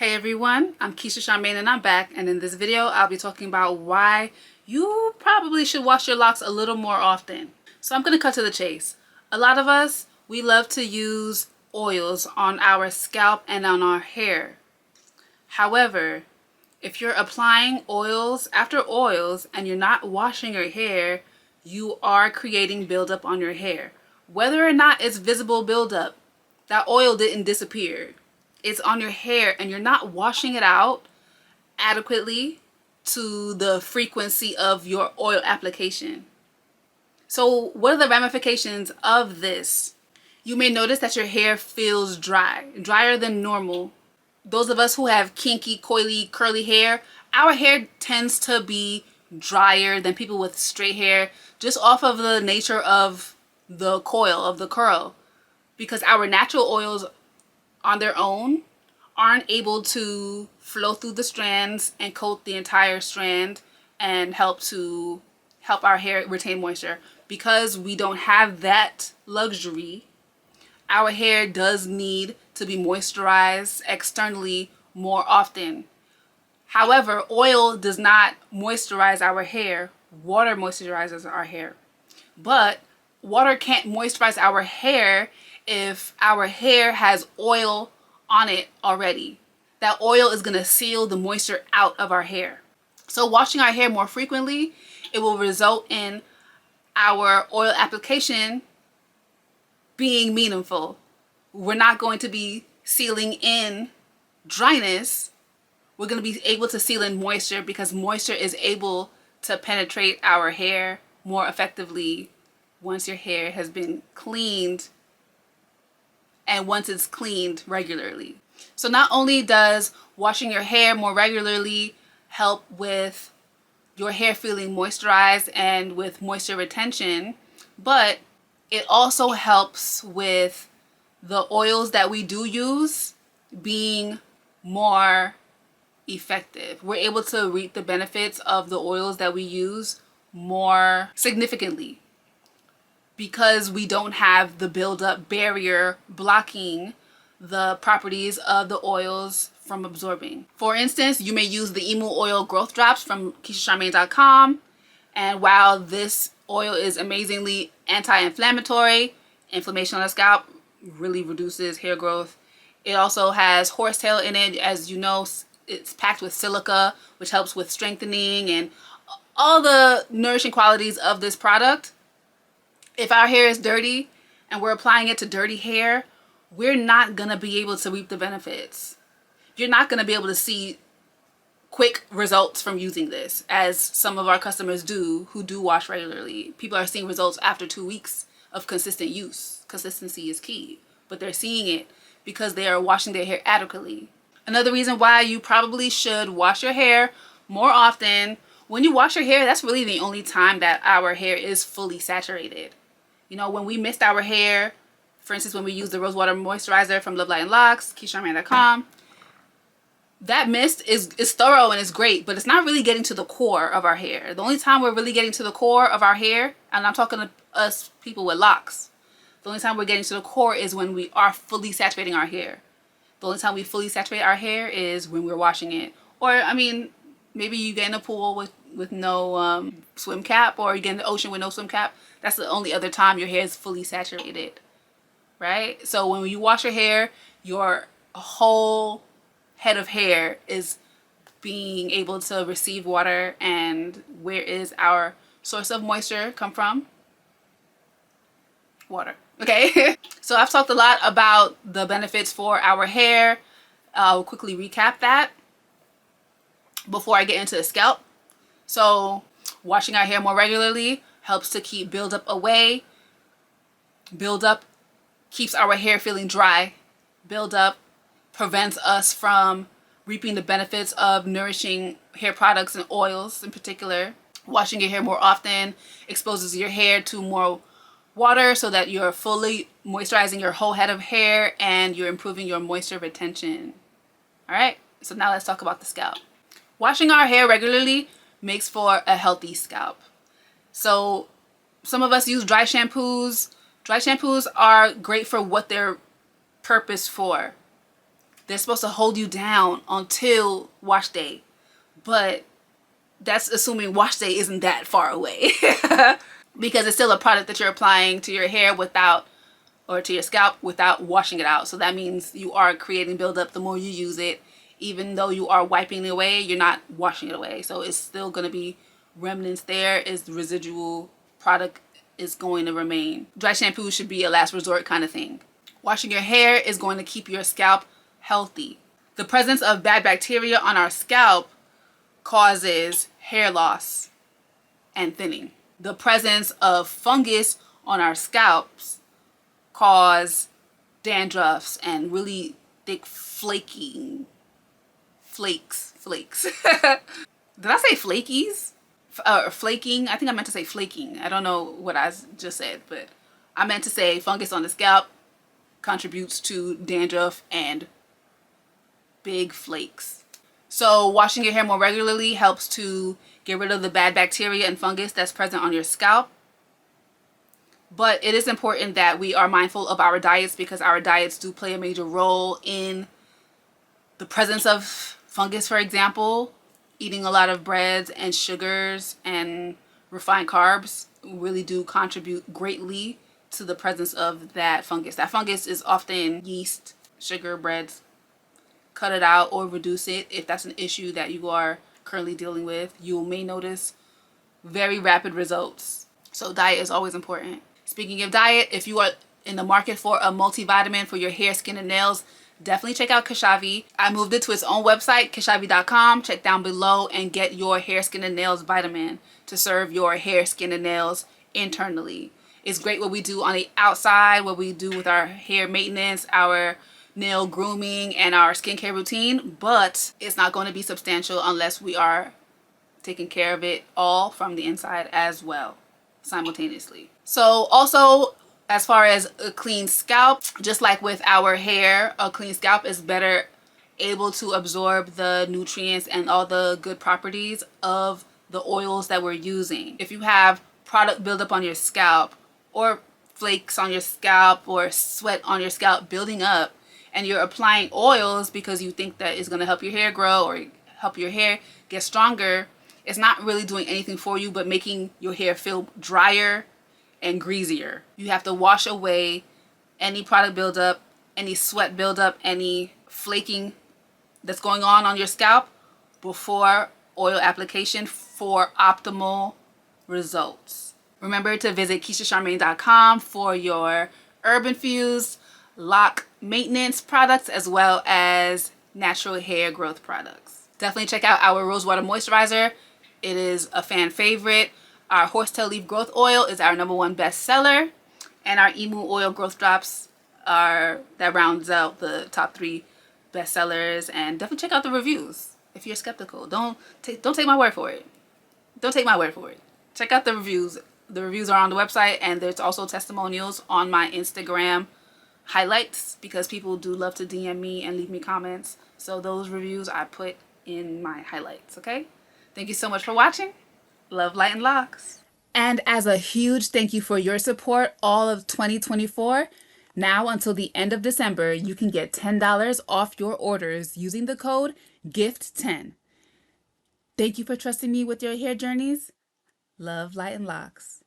Hey everyone, I'm Keisha Charmaine and I'm back, and in this video I'll be talking about why you probably should wash your locks a little more often. So I'm going to cut to the chase. A lot of us, we love to use oils on our scalp and on our hair. However, if you're applying oils after oils and you're not washing your hair, you are creating buildup on your hair. Whether or not it's visible buildup, that oil didn't disappear. It's on your hair and you're not washing it out adequately to the frequency of your oil application. So what are the ramifications of this? You may notice that your hair feels dry, drier than normal. Those of us who have kinky, coily, curly hair, our hair tends to be drier than people with straight hair just off of the nature of the coil, of the curl. Because our natural oils on their own aren't able to flow through the strands and coat the entire strand and help our hair retain moisture. Because we don't have that luxury, our hair does need to be moisturized externally more often. However, oil does not moisturize our hair. Water moisturizes our hair. But water can't moisturize our hair if our hair has oil on it already. That oil is going to seal the moisture out of our hair. So washing our hair more frequently, it will result in our oil application being meaningful. We're not going to be sealing in dryness. We're going to be able to seal in moisture because moisture is able to penetrate our hair more effectively once your hair has been cleaned and once it's cleaned regularly. So not only does washing your hair more regularly help with your hair feeling moisturized and with moisture retention, but it also helps with the oils that we do use being more effective. We're able to reap the benefits of the oils that we use more significantly because we don't have the buildup barrier blocking the properties of the oils from absorbing. For instance, you may use the Emu Oil Growth Drops from KeishaCharmaine.com, and while this oil is amazingly anti-inflammatory, inflammation on the scalp really reduces hair growth. It also has horsetail in it. As you know, it's packed with silica, which helps with strengthening and all the nourishing qualities of this product. If our hair is dirty and we're applying it to dirty hair, we're not going to be able to reap the benefits. You're not going to be able to see quick results from using this, as some of our customers do who do wash regularly. People are seeing results after 2 weeks of consistent use. Consistency is key, but they're seeing it because they are washing their hair adequately. Another reason why you probably should wash your hair more often, when you wash your hair, that's really the only time that our hair is fully saturated. You know, when we mist our hair, for instance, when we use the Rose Water Moisturizer from Locs, KeishaCharmaine.com, that mist is thorough and it's great, but it's not really getting to the core of our hair. The only time we're really getting to the core of our hair, and I'm talking to us people with locks, the only time we're getting to the core is when we are fully saturating our hair. The only time we fully saturate our hair is when we're washing it. Or, I mean, maybe you get in a pool with no swim cap, or you get in the ocean with no swim cap. That's the only other time your hair is fully saturated, right? So when you wash your hair, your whole head of hair is being able to receive water. And where is our source of moisture come from? Water. Okay. So I've talked a lot about the benefits for our hair. I'll quickly recap that before I get into the scalp. So washing our hair more regularly helps to keep buildup away. Buildup keeps our hair feeling dry. Buildup prevents us from reaping the benefits of nourishing hair products and oils in particular. Washing your hair more often exposes your hair to more water so that you're fully moisturizing your whole head of hair and you're improving your moisture retention. All right, so now let's talk about the scalp. Washing our hair regularly makes for a healthy scalp. So some of us use dry shampoos. Dry shampoos are great for what they're purpose for. They're supposed to hold you down until wash day, but that's assuming wash day isn't that far away. Because it's still a product that you're applying to your hair without, or to your scalp without washing it out. So that means you are creating buildup the more you use it. Even though you are wiping it away, you're not washing it away. So it's still going to be remnants there. Is the residual product is going to remain. Dry shampoo should be a last resort kind of thing. Washing your hair is going to keep your scalp healthy. The presence of bad bacteria on our scalp causes hair loss and thinning. The presence of fungus on our scalps cause dandruffs and really thick flakes. Did I say flakies? Flaking? I think I meant to say flaking. I don't know what I just said, but I meant to say fungus on the scalp contributes to dandruff and big flakes. So washing your hair more regularly helps to get rid of the bad bacteria and fungus that's present on your scalp. But it is important that we are mindful of our diets, because our diets do play a major role in the presence of fungus. For example, eating a lot of breads and sugars and refined carbs really do contribute greatly to the presence of that fungus. That fungus is often yeast, sugar, breads. Cut it out or reduce it if that's an issue that you are currently dealing with. You may notice very rapid results. So diet is always important. Speaking of diet, if you are in the market for a multivitamin for your hair, skin, and nails, definitely check out Keisha. I moved it to its own website, keisha.com. Check down below and get your hair, skin, and nails vitamin to serve your hair, skin, and nails internally. It's great what we do on the outside, what we do with our hair maintenance, our nail grooming, and our skincare routine, but it's not going to be substantial unless we are taking care of it all from the inside as well, simultaneously. So also, as far as a clean scalp, just like with our hair, a clean scalp is better able to absorb the nutrients and all the good properties of the oils that we're using. If you have product buildup on your scalp, or flakes on your scalp, or sweat on your scalp building up, and you're applying oils because you think that it's going to help your hair grow or help your hair get stronger, it's not really doing anything for you but making your hair feel drier and greasier. You have to wash away any product buildup, any sweat buildup, any flaking that's going on your scalp before oil application for optimal results. Remember to visit KeishaCharmaine.com for your herb infused lock maintenance products as well as natural hair growth products. Definitely check out our rosewater moisturizer. It is a fan favorite. Our horsetail leaf growth oil is our #1 bestseller, and our emu oil growth drops that rounds out the top 3 bestsellers. And definitely check out the reviews if you're skeptical. Don't take my word for it. Don't take my word for it. Check out the reviews. The reviews are on the website, and there's also testimonials on my Instagram highlights, because people do love to DM me and leave me comments. So those reviews I put in my highlights, okay? Thank you so much for watching. Love, light, and locks. And as a huge thank you for your support all of 2024, now until the end of December, you can get $10 off your orders using the code GIFT10. Thank you for trusting me with your hair journeys. Love, light, and locks.